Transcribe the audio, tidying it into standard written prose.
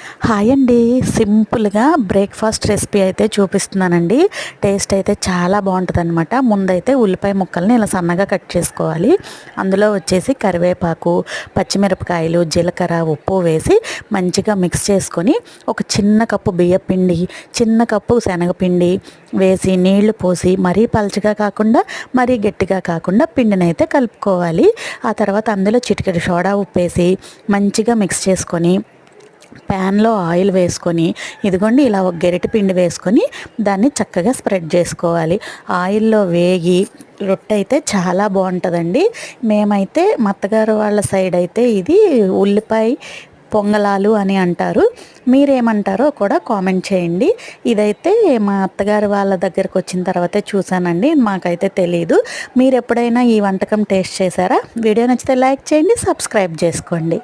Hi అండి. సింపుల్గా breakfast recipe అయితే చూపిస్తున్నానండి. టేస్ట్ అయితే చాలా బాగుంటుందన్నమాట. ముందైతే ఉల్లిపాయ ముక్కల్ని ఇలా సన్నగా కట్ చేసుకోవాలి. అందులో వచ్చేసి కరివేపాకు, పచ్చిమిరపకాయలు, జీలకర్ర, ఉప్పు వేసి మంచిగా మిక్స్ చేసుకొని ఒక చిన్న కప్పు బియ్యపిండి, చిన్న కప్పు శనగపిండి వేసి నీళ్లు పోసి మరీ పలచగా కాకుండా మరీ గట్టిగా కాకుండా పిండిని అయితే కలుపుకోవాలి. ఆ తర్వాత అందులో చిటికెడు సోడా ఉప్పు వేసి మంచిగా మిక్స్ చేసుకొని ప్యాన్లో ఆయిల్ వేసుకొని ఇదిగోండి ఇలా ఒక గెరిటె పిండి వేసుకొని దాన్ని చక్కగా స్ప్రెడ్ చేసుకోవాలి. ఆయిల్లో వేగి రొట్టె అయితే చాలా బాగుంటుందండి. మేమైతే మా అత్తగారు వాళ్ళ సైడ్ అయితే ఇది ఉల్లిపాయ పొంగలాలు అని అంటారు. మీరేమంటారో కూడా కామెంట్ చేయండి. ఇదైతే మా అత్తగారు వాళ్ళ దగ్గరకు వచ్చిన తర్వాతే చూశానండి, మాకైతే తెలీదు. మీరు ఎప్పుడైనా ఈ వంటకం టేస్ట్ చేశారా? వీడియో నచ్చితే లైక్ చేయండి, సబ్స్క్రైబ్ చేసుకోండి.